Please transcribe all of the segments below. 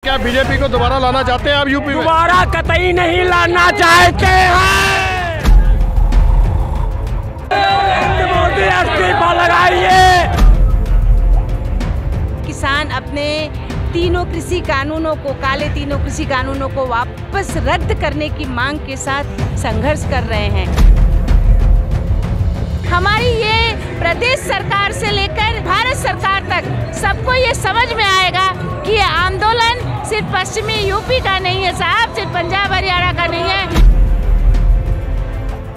क्या बीजेपी को दोबारा लाना चाहते हैं आप यूपी में? दोबारा कतई नहीं लाना चाहते हैं। मोदी इस्तीफा लगाइए। किसान अपने तीनों कृषि कानूनों को, काले तीनों कृषि कानूनों को वापस रद्द करने की मांग के साथ संघर्ष कर रहे हैं। हमारी ये प्रदेश सरकार से लेकर भारत सरकार तक सबको ये समझ में आएगा कि ये आंदोलन सिर्फ पश्चिमी यूपी का नहीं है साहब, सिर्फ पंजाब हरियाणा का नहीं है।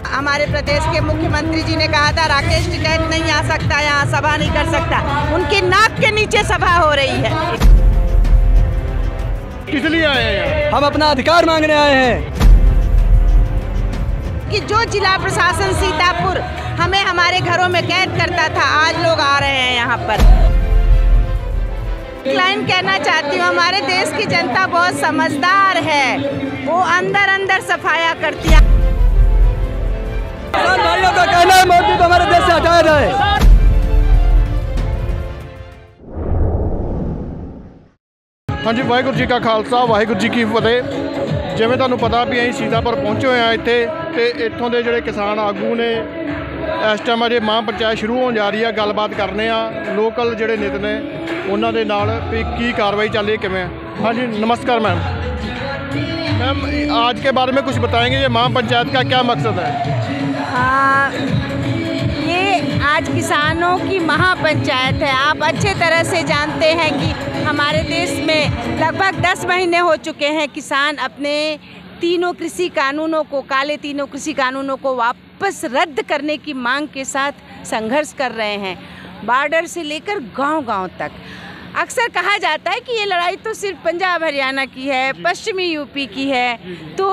हमारे प्रदेश के मुख्यमंत्री जी ने कहा था राकेश टिकैत नहीं आ सकता, यहाँ सभा नहीं कर सकता। उनकी नाक के नीचे सभा हो रही है। किस लिए आए हैं? हम अपना अधिकार मांगने आए हैं कि जो जिला प्रशासन सीतापुर हमें हमारे घरों में कैद करता था, आज लोग आ रहे हैं यहाँ पर। लाइन कहना चाहती हूँ, हमारे देश की जनता बहुत समझदार है, वो अंदर अंदर सफाया करती है। किसान भाइयों का कहना है मोदी को हमारे देश से हटाया जाए। हाँ जी, वाहिगुरू जी का खालसा वाहिगुरू जी की फतेह। जिवें तुहानूं पता भी ਅਸੀਂ सीतापुर पहुंचे हुए हैं इत्थे ते इत्थों दे जिहड़े किसान आगू ने इस टाइम अजे महापंचायत शुरू होने जा रही है। गलबात करने आ लोकल जिहड़े नेता ने उन्हां दे नाल भी की कार्रवाई चल रही है किवें। हाँ जी, नमस्कार मैम। मैम, आज के बारे में कुछ बताएंगे, ये महापंचायत का क्या मकसद है? ये आज किसानों की महापंचायत है। आप अच्छे तरह से जानते हैं कि हमारे देश में लगभग 10 महीने हो चुके हैं किसान अपने तीनों कृषि कानूनों को, काले तीनों कृषि कानूनों को वापस रद्द करने की मांग के साथ संघर्ष कर रहे हैं, बॉर्डर से लेकर गांव-गांव तक। अक्सर कहा जाता है कि ये लड़ाई तो सिर्फ पंजाब हरियाणा की है, पश्चिमी यूपी की है। तो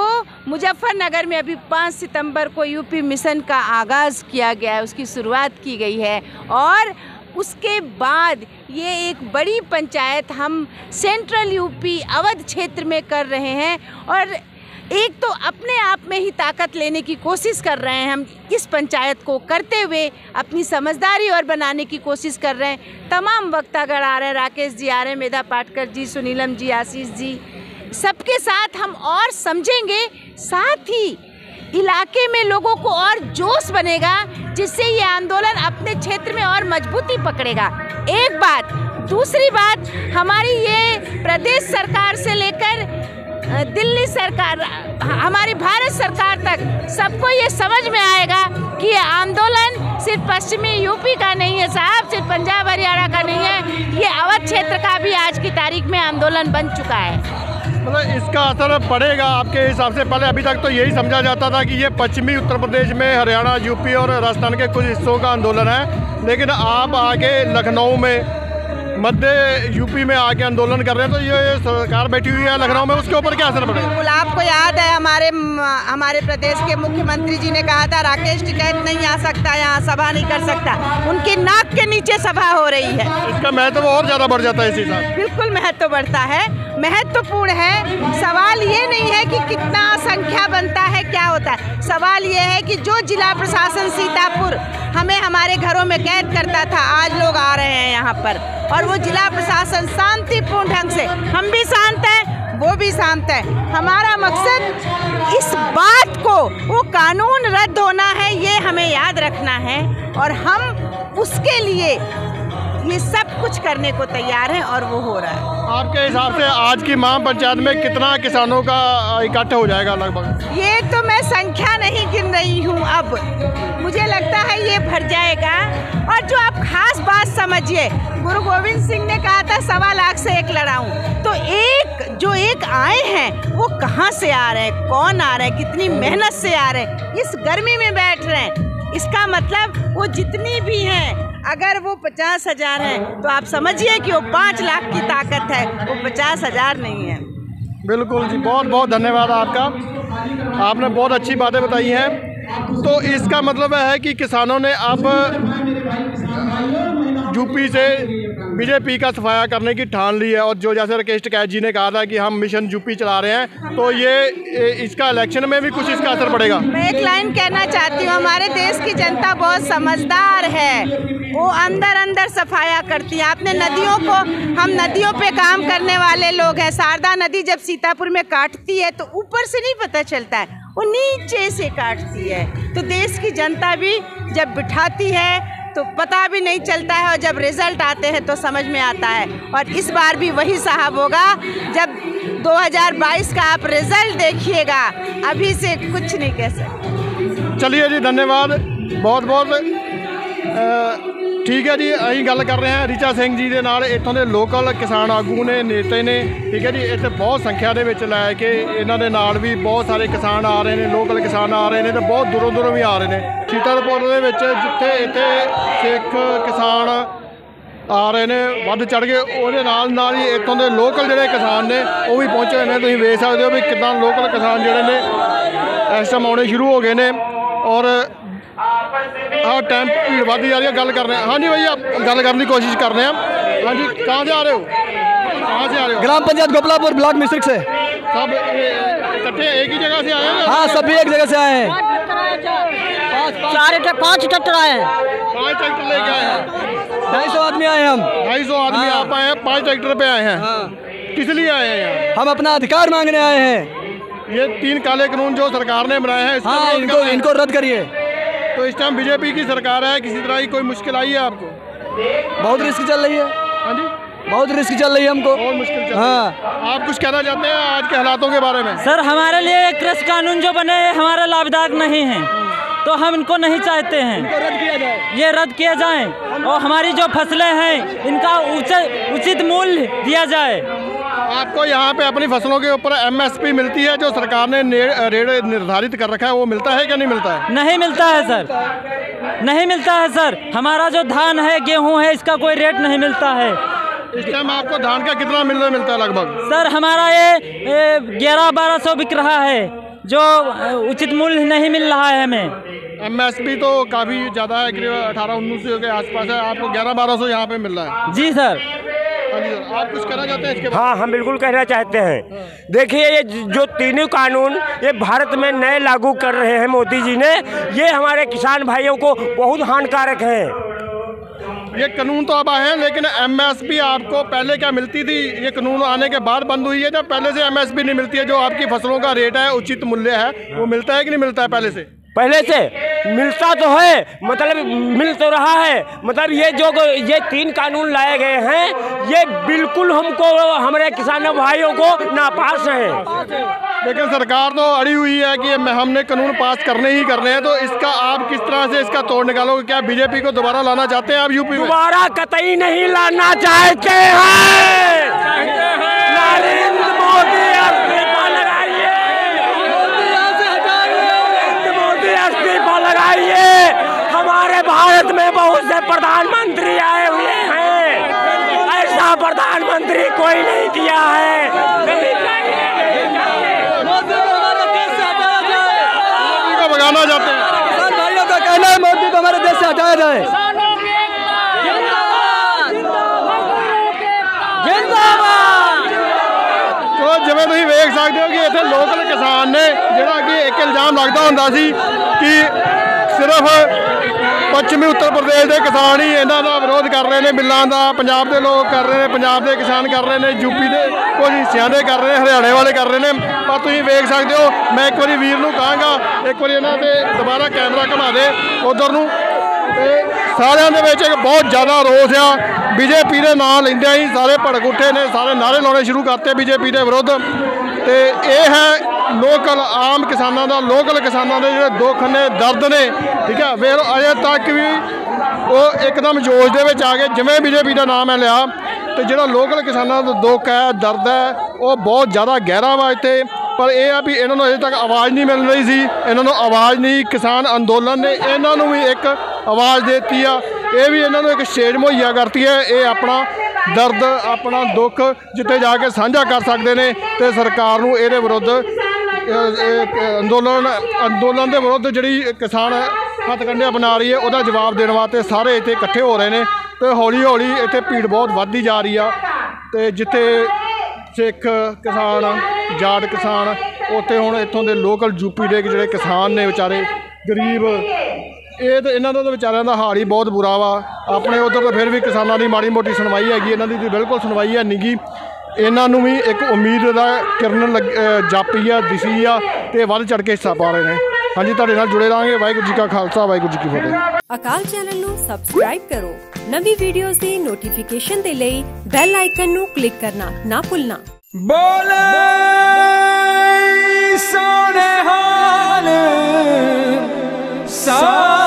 मुजफ्फरनगर में अभी 5 सितंबर को यूपी मिशन का आगाज़ किया गया है, उसकी शुरुआत की गई है और उसके बाद ये एक बड़ी पंचायत हम सेंट्रल यूपी अवध क्षेत्र में कर रहे हैं और एक तो अपने आप में ही ताकत लेने की कोशिश कर रहे हैं। हम इस पंचायत को करते हुए अपनी समझदारी और बनाने की कोशिश कर रहे हैं। तमाम वक्तागण आ रहे हैं, राकेश जी आ रहे हैं, मेधा पाटकर जी, सुनीलम जी, आशीष जी, सबके साथ हम और समझेंगे। साथ ही इलाके में लोगों को और जोश बनेगा, जिससे ये आंदोलन अपने क्षेत्र में और मजबूती पकड़ेगा। एक बात। दूसरी बात, हमारी ये प्रदेश सरकार से लेकर दिल्ली सरकार, हमारी भारत सरकार तक सबको ये समझ में आएगा कि ये आंदोलन सिर्फ पश्चिमी यूपी का नहीं है साहब, सिर्फ पंजाब हरियाणा का नहीं है, ये अवध क्षेत्र का भी आज की तारीख में आंदोलन बन चुका है। मतलब इसका असर पड़ेगा आपके हिसाब से? पहले अभी तक तो यही समझा जाता था कि ये पश्चिमी उत्तर प्रदेश में, हरियाणा, यूपी और राजस्थान के कुछ हिस्सों का आंदोलन है, लेकिन आप आगे लखनऊ में, मध्य यूपी में आके आंदोलन कर रहे हैं, तो ये सरकार बैठी हुई है लखनऊ में, उसके ऊपर क्या असर पड़ेगा? बिल्कुल, आपको याद है हमारे प्रदेश के मुख्यमंत्री जी ने कहा था राकेश टिकैत नहीं आ सकता, यहाँ सभा नहीं कर सकता। उनकी नाक के नीचे सभा हो रही है। इसका महत्व और ज़्यादा बढ़ जाता है इसी साथ। बिल्कुल महत्व बढ़ता है, महत्वपूर्ण है। सवाल ये नहीं है कि कितना संख्या बनता है, क्या होता है। सवाल ये है कि जो जिला प्रशासन सीतापुर हमें हमारे घरों में कैद करता था, आज लोग आ रहे हैं यहाँ पर और वो जिला प्रशासन शांतिपूर्ण ढंग से, हम भी शांत हैं, वो भी शांत है। हमारा मकसद इस बात को, वो कानून रद्द होना है, ये हमें याद रखना है और हम उसके लिए ये सब कुछ करने को तैयार हैं और वो हो रहा है। आपके हिसाब से आज की महापंचायत में कितना किसानों का इकट्ठा हो जाएगा लगभग? ये तो मैं संख्या नहीं गिन रही हूँ, अब मुझे लगता है ये भर जाएगा। और जो आप खास बात समझिए, गुरु गोविंद सिंह ने कहा था 1.25 लाख से एक लड़ाऊं, तो एक आए हैं वो कहाँ से आ रहे हैं, कौन आ रहे हैं, कितनी मेहनत से आ रहे हैं, इस गर्मी में बैठ रहे हैं। इसका मतलब वो जितनी भी हैं, अगर वो 50,000 हैं तो आप समझिए कि वो 5 लाख की ताकत है, वो 50,000 नहीं है। बिल्कुल जी, बहुत बहुत धन्यवाद आपका, आपने बहुत अच्छी बातें बताई हैं। तो इसका मतलब है कि किसानों ने अब यूपी से बीजेपी का सफाया करने की ठान ली है और जो जैसे राकेश टिकैत जी ने कहा था कि हम मिशन यूपी चला रहे हैं, तो ये इसका इलेक्शन में भी कुछ इसका असर पड़ेगा। मैं एक लाइन कहना चाहती हूँ, हमारे देश की जनता बहुत समझदार है, वो अंदर अंदर सफाया करती है। आपने नदियों को, हम नदियों पे काम करने वाले लोग हैं। शारदा नदी जब सीतापुर में काटती है तो ऊपर से नहीं पता चलता है, वो नीचे से काटती है। तो देश की जनता भी जब बिठाती है तो पता भी नहीं चलता है, और जब रिजल्ट आते हैं तो समझ में आता है। और इस बार भी वही साहब होगा। जब 2022 का आप रिजल्ट देखिएगा, अभी से कुछ नहीं कह सकते। चलिए जी, धन्यवाद बहुत बहुत। ठीक है जी, ਅਸੀਂ ਗੱਲ ਕਰ ਰਹੇ ਹਾਂ ਰਿਚਾ ਸਿੰਘ ਜੀ ਦੇ ਨਾਲ, ਇੱਥੋਂ ਦੇ ਲੋਕਲ ਕਿਸਾਨ ਆਗੂ ਨੇ, ਨੇਤੇ ਨੇ। ਠੀਕ ਹੈ ਜੀ, ਇੱਥੇ ਬਹੁਤ ਸੰਖਿਆ ਦੇ ਵਿੱਚ ਲੈ ਕੇ ਇਹਨਾਂ ਦੇ ਨਾਲ ਵੀ ਬਹੁਤ ਸਾਰੇ ਕਿਸਾਨ ਆ ਰਹੇ ਨੇ, ਲੋਕਲ ਕਿਸਾਨ ਆ ਰਹੇ ਨੇ ਤੇ ਬਹੁਤ ਦੂਰੋਂ ਦੂਰੋਂ ਵੀ ਆ ਰਹੇ ਨੇ। ਸੀਤਾਪੁਰ ਦੇ ਵਿੱਚ ਜਿੱਥੇ ਇੱਥੇ ਸਿੱਖ ਕਿਸਾਨ ਆ ਰਹੇ ਨੇ ਵੱਧ ਚੜ ਕੇ, ਉਹਦੇ ਨਾਲ ਹੀ ਇੱਥੋਂ ਦੇ ਲੋਕਲ ਜਿਹੜੇ ਕਿਸਾਨ ਨੇ ਉਹ ਵੀ ਪਹੁੰਚੇ ਹੋਏ ਨੇ। ਤੁਸੀਂ ਵੇਖ ਸਕਦੇ ਹੋ ਵੀ ਕਿੱਦਾਂ ਲੋਕਲ ਕਿਸਾਨ ਜਿਹੜੇ ਨੇ ਇਸ ਟਾਈਮ ਆਉਣੇ ਸ਼ੁਰੂ ਹੋ ਗਏ ਨੇ। ਔਰ हाँ, टाइम भीड़ बढ़ती जा रही है। गल कर रहे हैं, हाँ जी भैया, गल करने की कोशिश कर रहे हैं। हाँ जी, कहाँ से आ रहे हो? कहाँ से आ रहे हो? ग्राम पंचायत गोपलापुर ब्लॉक मिस्ट्रिक से। सब इकट्ठे एक ही जगह से आए हैं? हाँ, सभी एक जगह से आए हैं। 5 ट्रैक्टर आए हैं। 5 ट्रैक्टर लेके आए हैं। 250 आदमी आए हैं हम। 250 आदमी आप आए हैं, 5 ट्रैक्टर पे आए हैं। किस लिए आए हैं यहाँ? हम अपना अधिकार मांगने आए हैं। ये 3 काले कानून जो सरकार ने बनाए हैं, हाँ, इनको रद्द करिए। तो इस टाइम बीजेपी की सरकार है, किसी तरह की कोई मुश्किल आई है आपको? बहुत रिस्क चल रही है। हाँ जी, बहुत रिस्क चल रही है हमको। बहुत मुश्किल चल रही है। हाँ, आप कुछ कहना चाहते हैं आज के हालातों के बारे में? सर, हमारे लिए कृषि कानून जो बने हैं हमारा लाभदायक नहीं है, तो हम इनको नहीं चाहते हैं। रद्द किया जाए, ये रद्द किया जाए और हमारी जो फसलें हैं इनका उचित मूल्य दिया जाए। आपको यहाँ पे अपनी फसलों के ऊपर MSP मिलती है जो सरकार ने रेट निर्धारित कर रखा है, वो मिलता है क्या नहीं मिलता है? नहीं मिलता है सर, नहीं मिलता है सर। हमारा जो धान है, गेहूं है, इसका कोई रेट नहीं मिलता है। इस टाइम आपको धान का कितना मिलता है लगभग? सर, हमारा ये 1100-1200 बिक रहा है, जो उचित मूल्य नहीं मिल रहा है हमें। MSP तो काफ़ी ज़्यादा है, करीब 1800-1900 के आसपास है, आपको 1100-1200 यहाँ पे मिल रहा है। जी सर। आप कुछ कहना चाहते हैं इसके बारे में? हाँ, हम बिल्कुल कहना चाहते हैं। देखिए, ये जो तीनों कानून ये भारत में नए लागू कर रहे हैं मोदी जी ने, ये हमारे किसान भाइयों को बहुत हानिकारक हैं। ये कानून तो अब आए हैं, लेकिन MSP आपको पहले क्या मिलती थी? ये कानून आने के बाद बंद हुई है, जब पहले से MSP नहीं मिलती है? जो आपकी फसलों का रेट है, उचित मूल्य है, वो मिलता है कि नहीं मिलता है पहले से? पहले से मिलता तो है, मतलब मिल तो रहा है। मतलब ये 3 कानून लाए गए हैं, ये बिल्कुल हमको, हमारे किसानों भाइयों को नापास हैं। लेकिन सरकार तो अड़ी हुई है कि हमने कानून पास करने ही करने हैं। तो इसका आप किस तरह से इसका तोड़ निकालोगे? क्या बीजेपी को दोबारा लाना चाहते हैं आप यूपी में? दोबारा कतई नहीं लाना चाहते हैं। नरेंद्र मोदी इस्तीफा लगाइए, मोदी इस्तीफा लगाइए। हमारे भारत में बहुत से प्रधानमंत्री आए हुए हैं, ऐसा प्रधानमंत्री कोई नहीं किया है। भगाना चाहते हैं। किसान भाइयों का कहना है मोदी को हमारे देश से हटाया जाए। तो जिवें तुसीं वेख सकते हो कि इत्थे लोकल किसान ने जिहड़ा कि एक इल्जाम लगदा हुंदा सी कि सिर्फ पश्चिमी उत्तर प्रदेश के किसान ही इन्हां दा विरोध कर रहे हैं बिल्लां दा, पंजाब के लोग कर रहे हैं, पंजाब के किसान कर रहे हैं, यूपी के कुछ हिस्सियां दे कर रहे हैं, हरियाणे वाले कर रहे हैं। पर तुसीं वेख सकते हो, मैं एक बार वीर नूं कहांगा एक बार इन्हां ते दोबारा कैमरा घुमा दे उधर नूं। सारिਆਂ ਦੇ ਵਿੱਚ एक बहुत ज़्यादा रोस आ। बीजेपी के नाम लेंदे ही सारे भड़क उठे ने, सारे नारे लाने शुरू करते बीजेपी के विरुद्ध। तो ये है लोकल आम किसानों का, लोकल किसानों के जो दुख ने, दर्द ने। ठीक है, फिर अजे तक भी वो एकदम जोश के आ गए जिमें बीजेपी का नाम है लिया। तो जो लोकल किसानों का दुख है, दर्द है, वो बहुत ज़्यादा गहरा वा इत्थे। पर यह है भी इन्होंने अजे तक आवाज़ नहीं मिल रही सी, इन्होंने आवाज़ नहीं, किसान अंदोलन ने इन्होंने भी एक आवाज़ देती है, ये भी इन्होंने एक स्टेज मुहैया करती है। ये अपना दर्द, अपना दुख जिथे जाके साझा कर सकते हैं। तो सरकार नूं इहदे विरुद्ध अंदोलन के विरुद्ध जिहड़ी किसान हथकंडे अपना रही है, उसका जवाब देने वास्ते सारे इत्थे इकट्ठे हो रहे हैं। ਤੇ ਹੌਲੀ ਹੌਲੀ ਇੱਥੇ ਭੀੜ ਬਹੁਤ ਵੱਧਦੀ ਜਾ ਰਹੀ ਆ ਤੇ ਜਿੱਥੇ ਸਿੱਖ ਕਿਸਾਨ ਜਾਟ ਕਿਸਾਨ ਉੱਥੇ ਹੁਣ ਇੱਥੋਂ ਦੇ ਲੋਕਲ ਯੂਪੀ ਦੇ ਜਿਹੜੇ ਕਿਸਾਨ ਨੇ ਵਿਚਾਰੇ ਗਰੀਬ ਇਹ ਤਾਂ ਇਹਨਾਂ ਦਾ ਤਾਂ ਵਿਚਾਰਿਆਂ ਦਾ ਹਾਲ ਹੀ ਬਹੁਤ ਬੁਰਾ ਵਾ। ਆਪਣੇ ਉੱਧਰ ਤਾਂ ਫਿਰ ਵੀ ਕਿਸਾਨਾਂ ਦੀ ਮਾੜੀ ਮੋਟੀ ਸੁਣਵਾਈ ਹੈਗੀ, ਇਹਨਾਂ ਦੀ ਤਾਂ ਬਿਲਕੁਲ ਸੁਣਵਾਈ ਹੈ ਨਹੀਂ ਗੀ। ਇਹਨਾਂ ਨੂੰ ਵੀ ਇੱਕ ਉਮੀਦ ਦਾ ਕਿਰਨ ਜਾਪੀ ਆ ਦਿਸੀ ਆ ਤੇ ਵੱਧ ਚੜ ਕੇ ਹਿੱਸਾ ਪਾ ਰਹੇ ਨੇ। ਹਾਂਜੀ, ਤੁਹਾਡੇ ਨਾਲ ਜੁੜੇ ਰਹਾਂਗੇ। ਵਾਹਿਗੁਰੂ ਜੀ ਕਾ ਖਾਲਸਾ, ਵਾਹਿਗੁਰੂ ਜੀ ਕੀ ਫਤਿਹ। ਅਕਾਲ ਚੈਨਲ ਨੂੰ ਸਬਸਕ੍ਰਾਈਬ ਕਰੋ। ਨਵੀਂ ਵੀਡੀਓਜ਼ ਦੀ ਨੋਟੀਫਿਕੇਸ਼ਨ ਦੇ ਲਈ ਬੈਲ ਆਈਕਨ ਨੂੰ ਕਲਿੱਕ ਕਰਨਾ ਨਾ ਭੁੱਲਣਾ। बोले सोने हाल सा